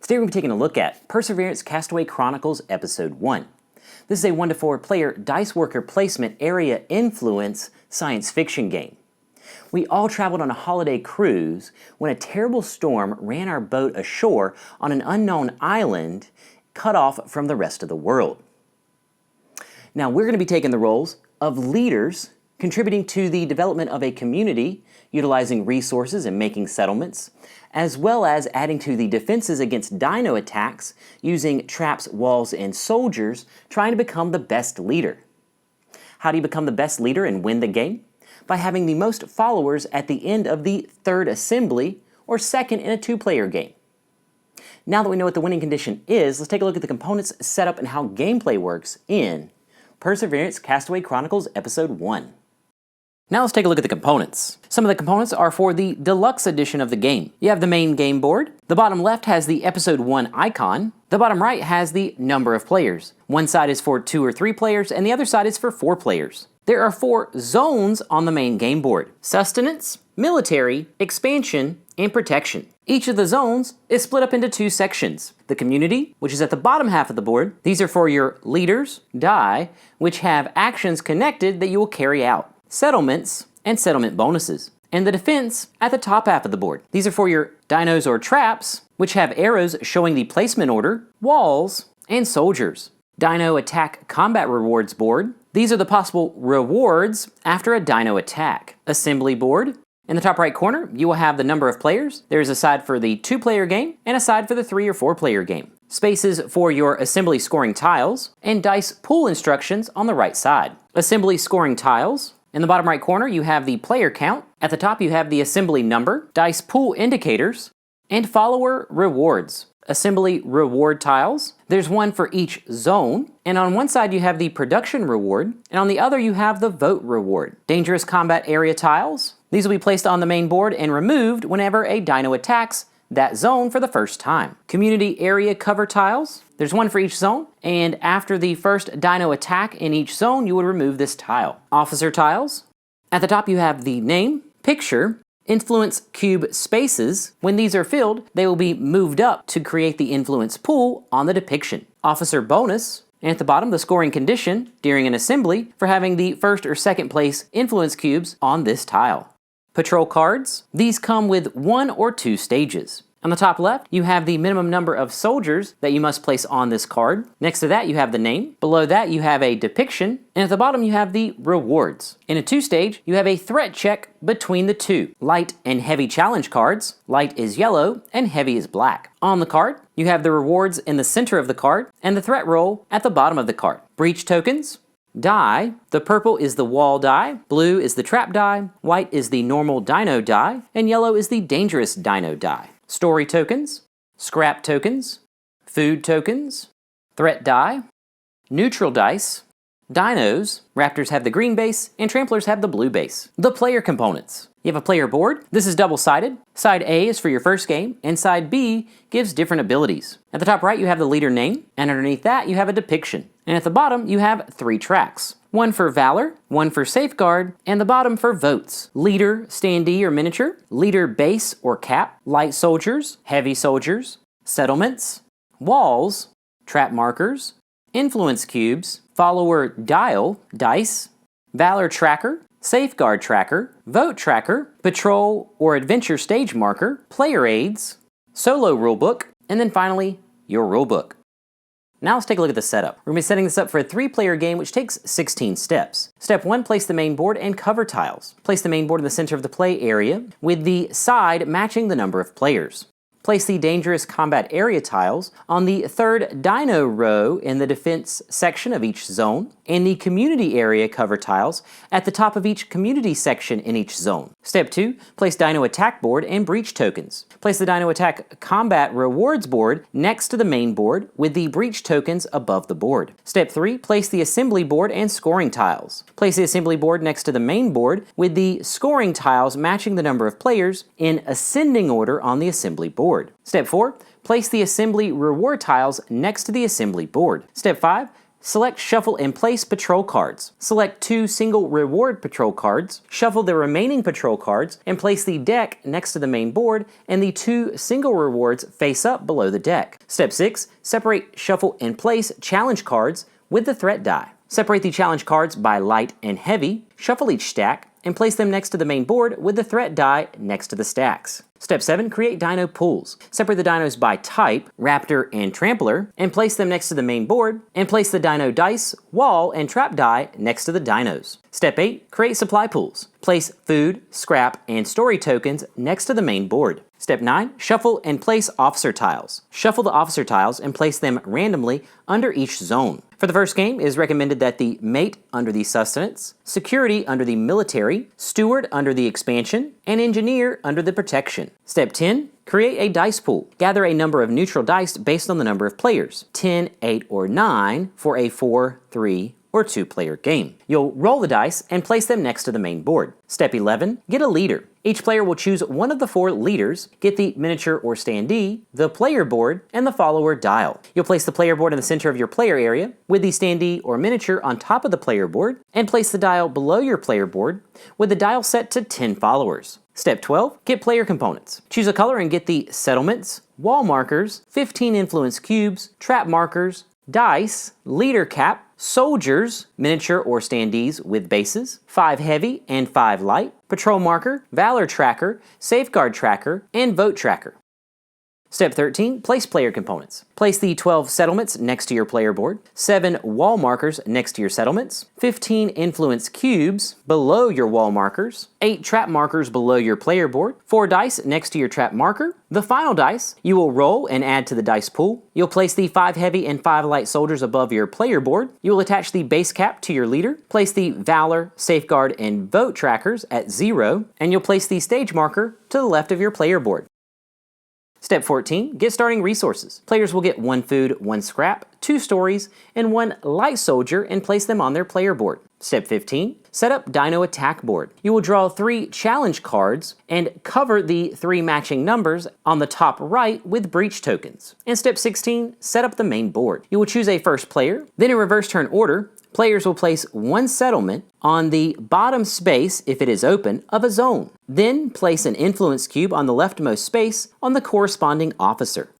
Today we're going to be taking a look at Perseverance Castaway Chronicles Episode 1. This is a 1 to 4 player dice worker placement area influence science fiction game. We all traveled on a holiday cruise when a terrible storm ran our boat ashore on an unknown island cut off from the rest of the world. Now we're going to be taking the roles of leaders, contributing to the development of a community, utilizing resources and making settlements, as well as adding to the defenses against dino attacks using traps, walls, and soldiers, trying to become the best leader. How do you become the best leader and win the game? By having the most followers at the end of the third assembly, or second in a 2-player game. Now that we know what the winning condition is, let's take a look at the components, setup, and how gameplay works in Perseverance Castaway Chronicles Episode 1. Now let's take a look at the components. Some of the components are for the deluxe edition of the game. You have the main game board. The bottom left has the Episode 1 icon. The bottom right has the number of players. One side is for 2 or 3 players, and the other side is for 4 players. There are 4 zones on the main game board: sustenance, military, expansion, and protection. Each of the zones is split up into 2 sections. The community, which is at the bottom half of the board. These are for your leaders, die, which have actions connected that you will carry out. Settlements, and settlement bonuses. And the defense at the top half of the board. These are for your dinos or traps, which have arrows showing the placement order, walls, and soldiers. Dino attack combat rewards board. These are the possible rewards after a dino attack. Assembly board. In the top right corner, you will have the number of players. There is a side for the 2-player game and a side for the 3 or 4-player game. Spaces for your assembly scoring tiles, and dice pool instructions on the right side. Assembly scoring tiles. In the bottom right corner, you have the player count. At the top, you have the assembly number, dice pool indicators, and follower rewards. Assembly reward tiles. There's one for each zone. And on one side, you have the production reward, and on the other, you have the vote reward. Dangerous combat area tiles. These will be placed on the main board and removed whenever a dino attacks that zone for the first time. Community area cover tiles. There's one for each zone, and after the first dino attack in each zone, you would remove this tile. Officer tiles. At the top you have the name, picture, influence cube spaces. When these are filled, they will be moved up to create the influence pool on the depiction. Officer bonus. And at the bottom, the scoring condition during an assembly for having the first or second place influence cubes on this tile. Patrol cards. These come with 1 or 2 stages. On the top left, you have the minimum number of soldiers that you must place on this card. Next to that, you have the name. Below that, you have a depiction. And at the bottom, you have the rewards. In a 2-stage, you have a threat check between the 2. Light and heavy challenge cards. Light is yellow and heavy is black. On the card, you have the rewards in the center of the card and the threat roll at the bottom of the card. Breach tokens. Die. The purple is the wall die, blue is the trap die, white is the normal dino die, and yellow is the dangerous dino die. Story tokens, scrap tokens, food tokens, threat die, neutral dice, dinos, raptors have the green base, and tramplers have the blue base. The player components. You have a player board. This is double-sided. Side A is for your first game, and side B gives different abilities. At the top right, you have the leader name, and underneath that, you have a depiction. And at the bottom, you have 3 tracks. One for Valor, one for Safeguard, and the bottom for Votes. Leader, Standee or Miniature, Leader Base or Cap, Light Soldiers, Heavy Soldiers, Settlements, Walls, Trap Markers, Influence Cubes, Follower Dial, Dice, Valor Tracker, Safeguard Tracker, Vote Tracker, Patrol or Adventure Stage Marker, Player Aids, Solo Rulebook, and then finally, your Rulebook. Now let's take a look at the setup. We're going to be setting this up for a 3-player game which takes 16 steps. Step 1, place the main board and cover tiles. Place the main board in the center of the play area with the side matching the number of players. Place the dangerous combat area tiles on the 3rd dino row in the defense section of each zone, and the community area cover tiles at the top of each community section in each zone. Step 2, place dino attack board and breach tokens. Place the dino attack combat rewards board next to the main board with the breach tokens above the board. Step 3, place the assembly board and scoring tiles. Place the assembly board next to the main board with the scoring tiles matching the number of players in ascending order on the assembly board. Step 4, place the assembly reward tiles next to the assembly board. Step 5, select Shuffle and Place Patrol cards. Select 2 single reward patrol cards, shuffle the remaining patrol cards, and place the deck next to the main board and the 2 single rewards face up below the deck. Step 6. Separate Shuffle and Place challenge cards with the threat die. Separate the challenge cards by light and heavy, shuffle each stack, and place them next to the main board with the threat die next to the stacks. Step 7. Create dino pools. Separate the dinos by type, raptor and trampler, and place them next to the main board, and place the dino dice, wall, and trap die next to the dinos. Step 8. Create supply pools. Place food, scrap, and story tokens next to the main board. Step 9. Shuffle and place officer tiles. Shuffle the officer tiles and place them randomly under each zone. For the first game, it is recommended that the mate under the sustenance, security under the military, steward under the expansion, and engineer under the protection. Step 10. Create a dice pool. Gather a number of neutral dice based on the number of players, 10, 8, or 9 for a 4, 3, or 2-player game. You'll roll the dice and place them next to the main board. Step 11. Get a leader. Each player will choose one of the 4 leaders, get the miniature or standee, the player board, and the follower dial. You'll place the player board in the center of your player area, with the standee or miniature on top of the player board, and place the dial below your player board, with the dial set to 10 followers. Step 12. Get player components. Choose a color and get the settlements, wall markers, 15 influence cubes, trap markers, dice, leader cap, soldiers, miniature or standees with bases, 5 heavy and 5 light, patrol marker, valor tracker, safeguard tracker, and vote tracker. Step 13. Place player components. Place the 12 settlements next to your player board, 7 wall markers next to your settlements, 15 influence cubes below your wall markers, 8 trap markers below your player board, 4 dice next to your trap marker. The final dice you will roll and add to the dice pool. You'll place the 5 heavy and 5 light soldiers above your player board. You will attach the base cap to your leader, place the valor, safeguard, and vote trackers at 0, and you'll place the stage marker to the left of your player board. Step 14. Get starting resources. Players will get 1 food, 1 scrap, 2 stories, and 1 light soldier and place them on their player board. Step 15. Set up Dino Attack Board. You will draw 3 challenge cards and cover the 3 matching numbers on the top right with breach tokens. And Step 16. Set up the main board. You will choose a first player, then in reverse turn order, players will place 1 settlement on the bottom space, if it is open, of a zone. Then place an influence cube on the leftmost space on the corresponding officer.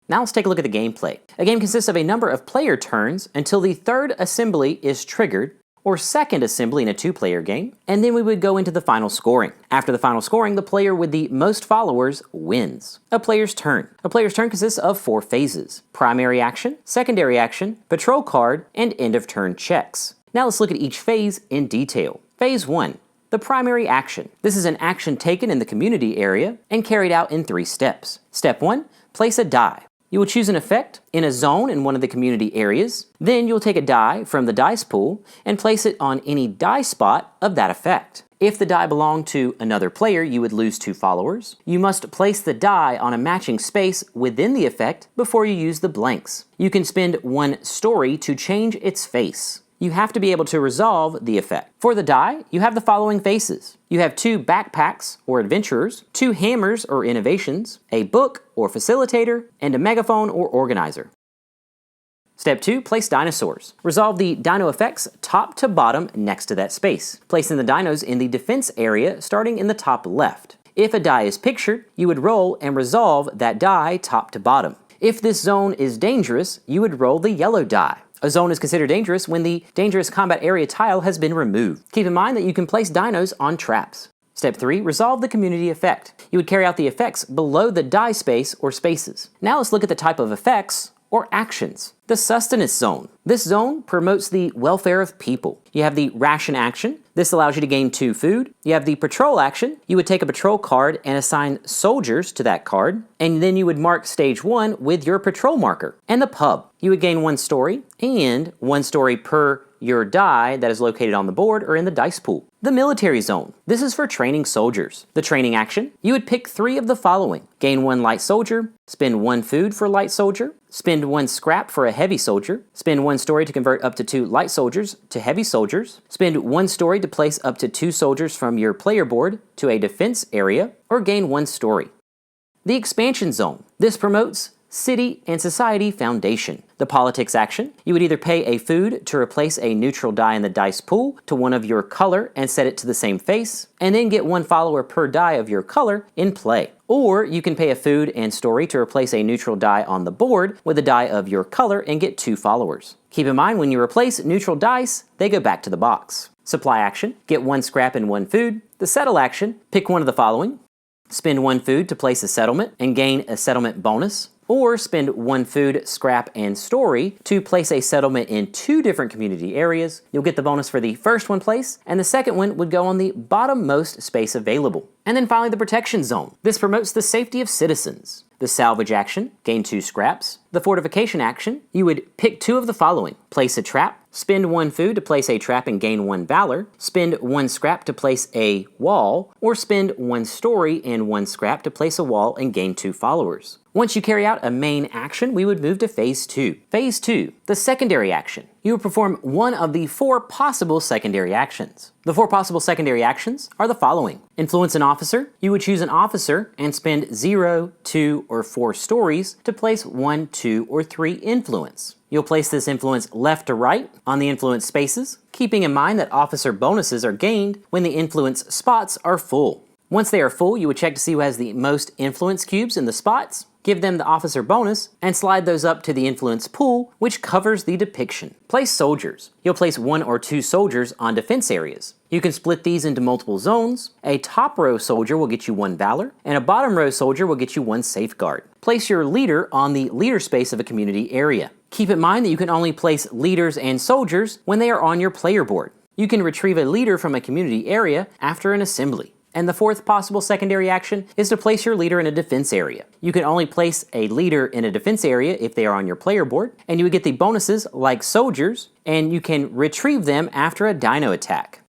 Now let's take a look at the gameplay. A game consists of a number of player turns until the 3rd assembly is triggered, or 2nd assembly in a 2-player game, and then we would go into the final scoring. After the final scoring, the player with the most followers wins. A player's turn. A player's turn consists of 4 phases: primary action, secondary action, patrol card, and end of turn checks. Now let's look at each phase in detail. Phase 1. The primary action. This is an action taken in the community area and carried out in 3 steps. Step 1. Place a die. You will choose an effect in a zone in one of the community areas. Then you'll take a die from the dice pool and place it on any die spot of that effect. If the die belonged to another player, you would lose 2 followers. You must place the die on a matching space within the effect before you use the blanks. You can spend 1 story to change its face. You have to be able to resolve the effect. For the die, you have the following faces. You have 2 backpacks or adventurers, 2 hammers or innovations, a book or facilitator, and a megaphone or organizer. Step 2. Place dinosaurs. Resolve the dino effects top to bottom next to that space, placing the dinos in the defense area starting in the top left. If a die is pictured, you would roll and resolve that die top to bottom. If this zone is dangerous, you would roll the yellow die. A zone is considered dangerous when the dangerous combat area tile has been removed. Keep in mind that you can place dinos on traps. Step 3. Resolve the community effect. You would carry out the effects below the die space or spaces. Now let's look at the type of effects or actions. The sustenance zone. This zone promotes the welfare of people. You have the ration action. This allows you to gain 2 food. You have the patrol action. You would take a patrol card and assign soldiers to that card, and then you would mark stage 1 with your patrol marker. And the pub. You would gain 1 story, and 1 story per your die that is located on the board or in the dice pool. The military zone. This is for training soldiers. The training action. You would pick 3 of the following. Gain 1 light soldier, spend 1 food for light soldier, spend 1 scrap for a heavy soldier, spend 1 story to convert up to 2 light soldiers to heavy soldiers, spend 1 story to place up to 2 soldiers from your player board to a defense area, or gain 1 story. The expansion zone. This promotes city and society foundation. The politics action. You would either pay a food to replace a neutral die in the dice pool to one of your color and set it to the same face, and then get 1 follower per die of your color in play. Or you can pay a food and story to replace a neutral die on the board with a die of your color and get 2 followers. Keep in mind, when you replace neutral dice, they go back to the box. Supply action. Get 1 scrap and 1 food. The settle action. Pick one of the following. Spend 1 food to place a settlement and gain a settlement bonus. Or spend 1 food, scrap, and story to place a settlement in 2 different community areas. You'll get the bonus for the first one place, and the second one would go on the bottommost space available. And then finally, the protection zone. This promotes the safety of citizens. The salvage action, gain 2 scraps. The fortification action, you would pick 2 of the following. Place a trap, spend 1 food to place a trap and gain 1 valor, spend 1 scrap to place a wall, or spend 1 story and 1 scrap to place a wall and gain 2 followers. Once you carry out a main action, we would move to Phase 2. Phase 2, the secondary action. You would perform one of the 4 possible secondary actions. The 4 possible secondary actions are the following. Influence an officer. You would choose an officer and spend 0, 2, or 4 stories to place 1, 2, or 3 influence. You'll place this influence left to right on the influence spaces, keeping in mind that officer bonuses are gained when the influence spots are full. Once they are full, you would check to see who has the most influence cubes in the spots, give them the officer bonus, and slide those up to the influence pool, which covers the depiction. Place soldiers. You'll place 1 or 2 soldiers on defense areas. You can split these into multiple zones. A top row soldier will get you 1 valor, and a bottom row soldier will get you 1 safeguard. Place your leader on the leader space of a community area. Keep in mind that you can only place leaders and soldiers when they are on your player board. You can retrieve a leader from a community area after an assembly. And the 4th possible secondary action is to place your leader in a defense area. You can only place a leader in a defense area if they are on your player board, and you would get the bonuses like soldiers, and you can retrieve them after a dino attack.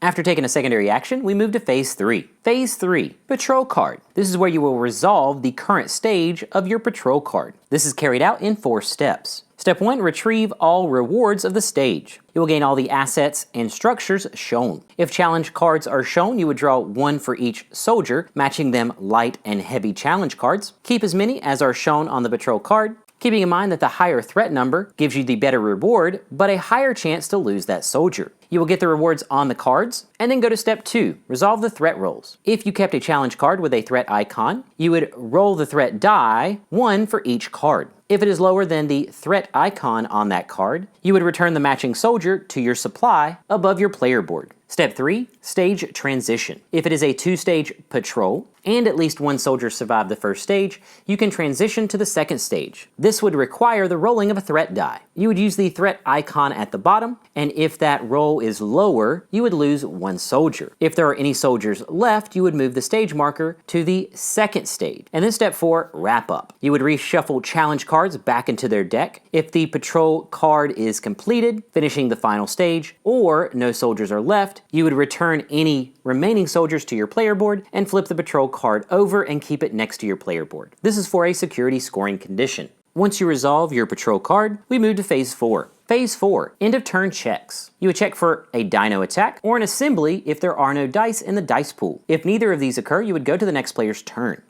After taking a secondary action, we move to Phase 3. Phase 3, Patrol Card. This is where you will resolve the current stage of your patrol card. This is carried out in 4 steps. Step 1, retrieve all rewards of the stage. You will gain all the assets and structures shown. If challenge cards are shown, you would draw 1 for each soldier, matching them light and heavy challenge cards. Keep as many as are shown on the patrol card, keeping in mind that the higher threat number gives you the better reward, but a higher chance to lose that soldier. You will get the rewards on the cards, and then go to Step 2, resolve the threat rolls. If you kept a challenge card with a threat icon, you would roll the threat die, 1 for each card. If it is lower than the threat icon on that card, you would return the matching soldier to your supply above your player board. Step 3, stage transition. If it is a 2-stage patrol, and at least 1 soldier survived the first stage, you can transition to the second stage. This would require the rolling of a threat die. You would use the threat icon at the bottom, and if that roll is lower, you would lose 1 soldier. If there are any soldiers left, you would move the stage marker to the second stage. And then Step 4, wrap up. You would reshuffle challenge cards back into their deck. If the patrol card is completed, finishing the final stage, or no soldiers are left, you would return any remaining soldiers to your player board and flip the patrol card over and keep it next to your player board. This is for a security scoring condition. Once you resolve your patrol card, we move to Phase 4. Phase 4, end of turn checks. You would check for a dino attack or an assembly if there are no dice in the dice pool. If neither of these occur, you would go to the next player's turn.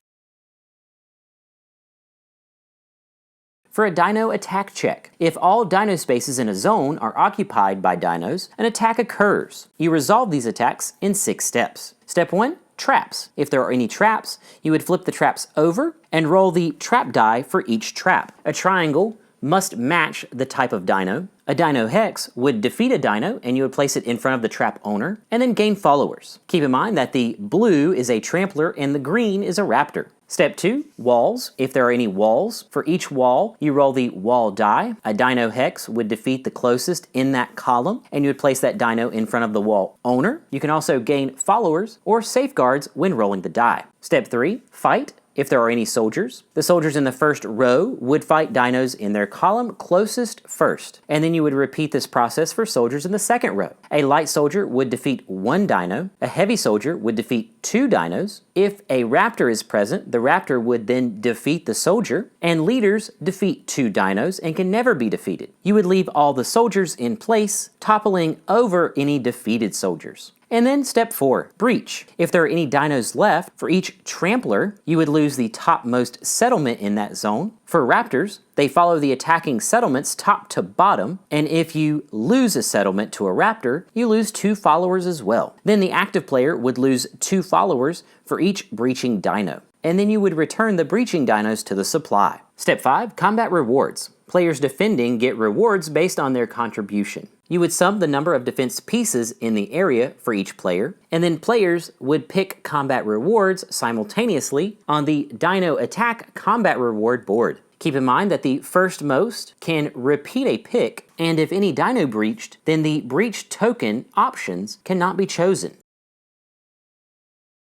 For a dino attack check, if all dino spaces in a zone are occupied by dinos, an attack occurs. You resolve these attacks in 6 steps. Step 1, traps. If there are any traps, you would flip the traps over and roll the trap die for each trap. A triangle must match the type of dino. A dino hex would defeat a dino and you would place it in front of the trap owner and then gain followers. Keep in mind that the blue is a trampler and the green is a raptor. Step 2, walls. If there are any walls, for each wall, you roll the wall die. A dino hex would defeat the closest in that column, and you would place that dino in front of the wall owner. You can also gain followers or safeguards when rolling the die. Step 3, fight. If there are any soldiers, the soldiers in the first row would fight dinos in their column closest first, and then you would repeat this process for soldiers in the second row. A light soldier would defeat 1 dino, a heavy soldier would defeat 2 dinos. If a raptor is present, the raptor would then defeat the soldier, and leaders defeat 2 dinos and can never be defeated. You would leave all the soldiers in place, toppling over any defeated soldiers. And then step 4, breach. If there are any dinos left, for each trampler, you would lose the topmost settlement in that zone. For raptors, they follow the attacking settlements top to bottom, and if you lose a settlement to a raptor, you lose 2 followers as well. Then the active player would lose 2 followers for each breaching dino, and then you would return the breaching dinos to the supply. Step 5, combat rewards. Players defending get rewards based on their contribution. You would sum the number of defense pieces in the area for each player, and then players would pick combat rewards simultaneously on the Dino Attack combat reward board. Keep in mind that the first most can repeat a pick, and if any dino breached, then the breach token options cannot be chosen.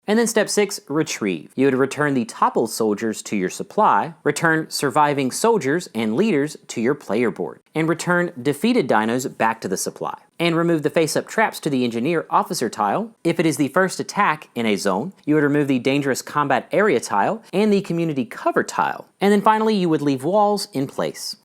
And then step 6, retrieve. You would return the toppled soldiers to your supply, return surviving soldiers and leaders to your player board, and return defeated dinos back to the supply. And remove the face-up traps to the engineer officer tile. If it is the first attack in a zone, you would remove the dangerous combat area tile and the community cover tile. And then finally, you would leave walls in place.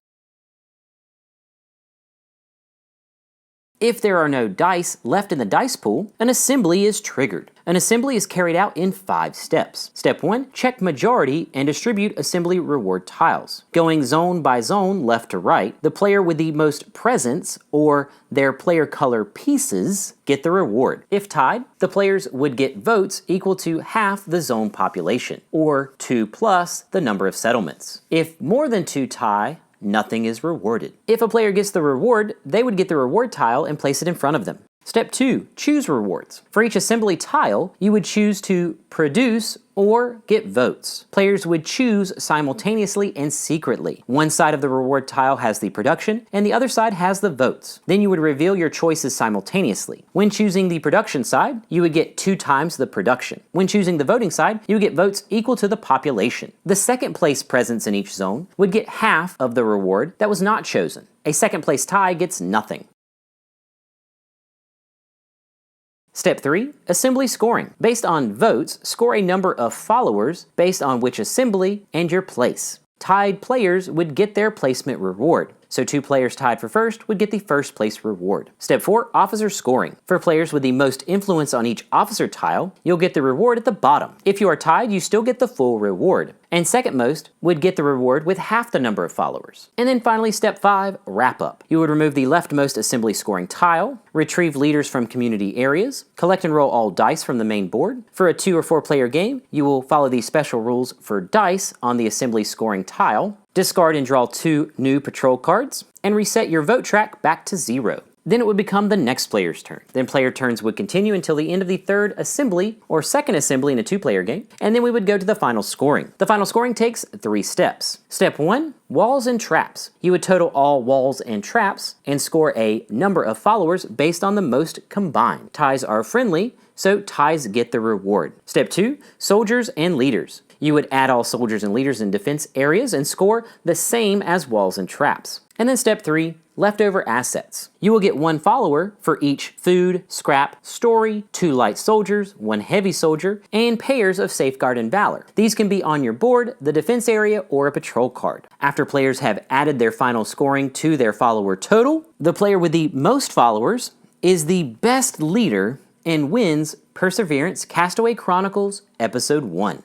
If there are no dice left in the dice pool, an assembly is triggered. An assembly is carried out in 5 steps. Step 1, check majority and distribute assembly reward tiles. Going zone by zone, left to right, the player with the most presents, or their player color pieces, get the reward. If tied, the players would get votes equal to half the zone population, or 2 plus the number of settlements. If more than 2 tie, nothing is rewarded. If a player gets the reward, they would get the reward tile and place it in front of them. Step 2, choose rewards. For each assembly tile, you would choose to produce or get votes. Players would choose simultaneously and secretly. One side of the reward tile has the production, and the other side has the votes. Then you would reveal your choices simultaneously. When choosing the production side, you would get 2 times the production. When choosing the voting side, you would get votes equal to the population. The second place presence in each zone would get half of the reward that was not chosen. A second place tie gets nothing. Step 3, assembly scoring. Based on votes, score a number of followers based on which assembly and your place. Tied players would get their placement reward. So 2 players tied for first would get the first place reward. Step 4, officer scoring. For players with the most influence on each officer tile, you'll get the reward at the bottom. If you are tied, you still get the full reward. And second most would get the reward with half the number of followers. And then finally, step 5, wrap up. You would remove the leftmost assembly scoring tile, retrieve leaders from community areas, collect and roll all dice from the main board. For a 2 or 4 player game, you will follow the special rules for dice on the assembly scoring tile, discard and draw 2 new patrol cards, and reset your vote track back to 0. Then it would become the next player's turn. Then player turns would continue until the end of the 3rd assembly or 2nd assembly in a 2-player game, and then we would go to the final scoring. The final scoring takes 3 steps. Step 1, walls and traps. You would total all walls and traps and score a number of followers based on the most combined. Ties are friendly, so ties get the reward. Step 2, soldiers and leaders. You would add all soldiers and leaders in defense areas and score the same as walls and traps. And then step 3, leftover assets. You will get 1 follower for each food, scrap, story, 2 light soldiers, 1 heavy soldier, and pairs of safeguard and valor. These can be on your board, the defense area, or a patrol card. After players have added their final scoring to their follower total, the player with the most followers is the best leader and wins Perseverance Castaway Chronicles Episode 1.